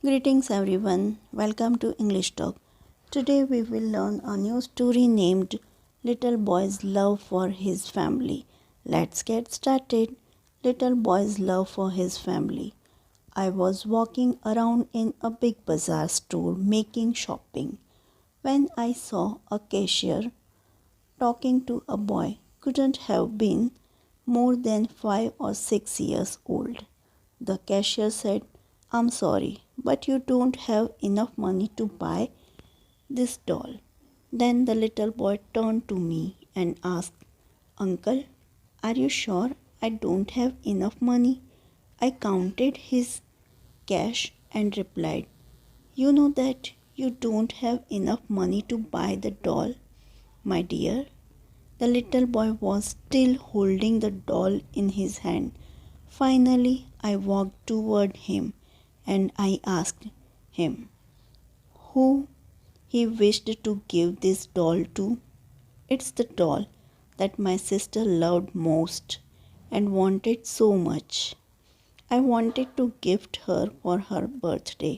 Greetings everyone, welcome to English Talk. Today we will learn a new story named Little Boy's Love for His Family. Let's get started. Little Boy's Love for His Family. I was walking around in a big bazaar store making shopping when I saw a cashier talking to a boy couldn't have been more than 5 or 6 years old. The cashier said, "I'm sorry, but you don't have enough money to buy this doll." Then the little boy turned to me and asked, "Uncle, are you sure I don't have enough money?" I counted his cash and replied, "You know that you don't have enough money to buy the doll, my dear." The little boy was still holding the doll in his hand. Finally, I walked toward him and I asked him who he wished to give this doll to. "It's the doll that my sister loved most and wanted so much. I wanted to gift her for her birthday.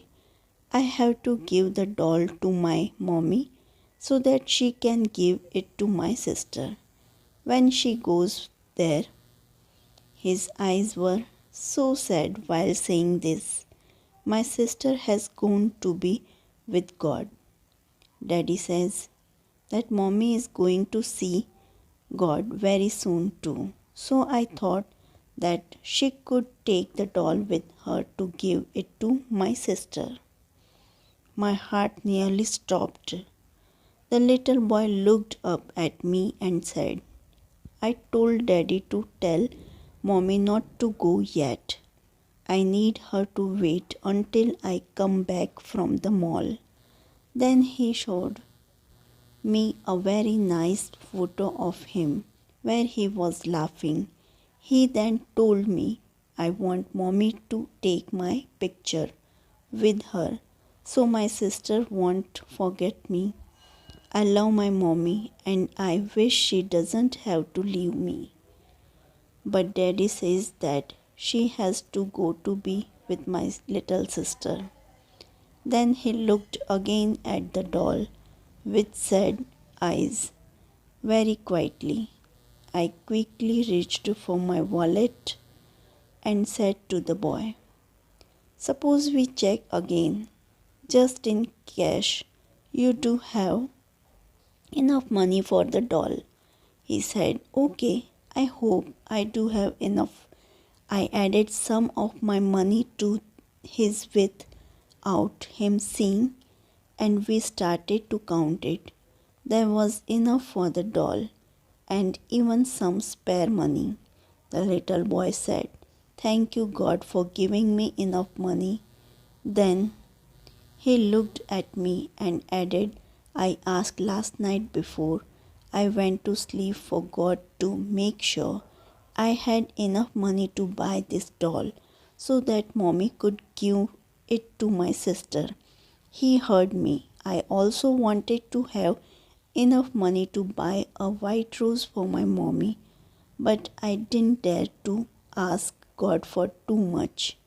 I have to give the doll to my mommy so that she can give it to my sister when she goes there." His eyes were so sad while saying this. "My sister has gone to be with God. Daddy says that mommy is going to see God very soon too. So I thought that she could take the doll with her to give it to my sister." My heart nearly stopped. The little boy looked up at me and said, "I told Daddy to tell Mommy not to go yet. I need her to wait until I come back from the mall." Then he showed me a very nice photo of him where he was laughing. He then told me, "I want Mommy to take my picture with her so my sister won't forget me. I love my mommy and I wish she doesn't have to leave me. But Daddy says that she has to go to be with my little sister." Then he looked again at the doll with sad eyes. Very quietly, I quickly reached for my wallet and said to the boy, "Suppose we check again, just in case you do have enough money for the doll." He said, "Okay, I hope I do have enough." I added some of my money to his without him seeing, and we started to count it. There was enough for the doll and even some spare money. The little boy said, "Thank you, God, for giving me enough money." Then he looked at me and added, "I asked last night before I went to sleep for God to make sure I had enough money to buy this doll so that Mommy could give it to my sister." He heard me. I also wanted to have enough money to buy a white rose for my mommy, but I didn't dare to ask God for too much.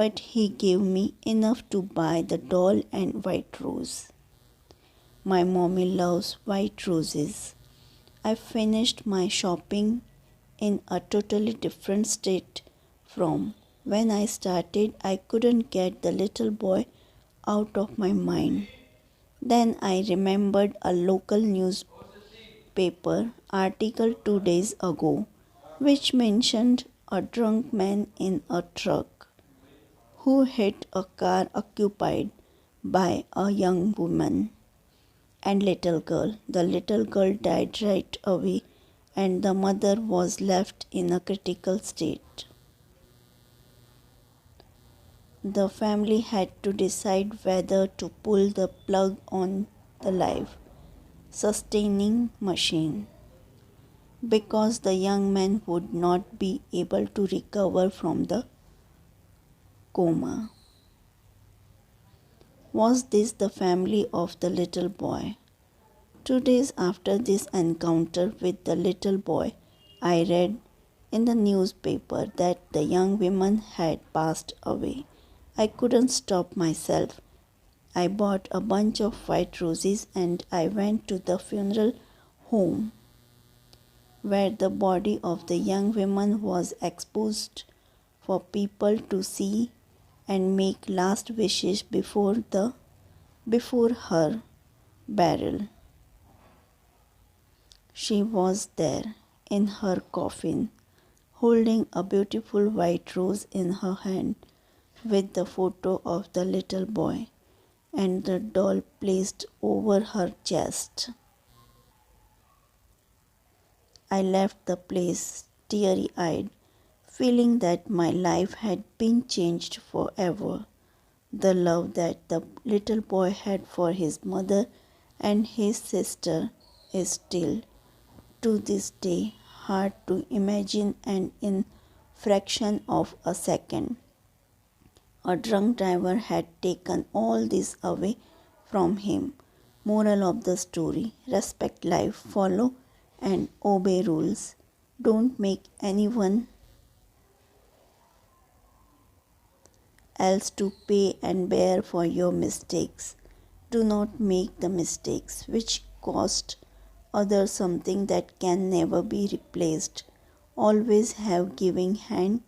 But He gave me enough to buy the doll and white rose. My mommy loves white roses. I finished my shopping in a totally different state from when I started. I couldn't get the little boy out of my mind. Then I remembered a local newspaper article 2 days ago which mentioned a drunk man in a truck who hit a car occupied by a young woman and little girl. The little girl died right away and the mother was left in a critical state. The family had to decide whether to pull the plug on the life sustaining machine because the young man would not be able to recover from the coma. Was this the family of the little boy? 2 days after this encounter with the little boy, I read in the newspaper that the young woman had passed away. I couldn't stop myself. I bought a bunch of white roses and I went to the funeral home where the body of the young woman was exposed for people to see and make last wishes before her burial. She was there in her coffin, holding a beautiful white rose in her hand with the photo of the little boy and the doll placed over her chest. I left the place teary eyed, feeling that my life had been changed forever. The love that the little boy had for his mother and his sister is still, to this day, hard to imagine, and in fraction of a second a drunk driver had taken all this away from him. Moral of the story: respect life, follow and obey rules. Don't make anyone else to pay and bear for your mistakes. Do not make the mistakes which cost others something that can never be replaced. Always have giving hand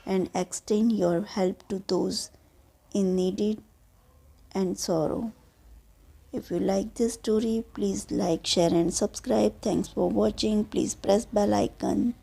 and extend your help to those in need and sorrow. If you like this story, please like, share and subscribe. Thanks for watching. Please press bell icon.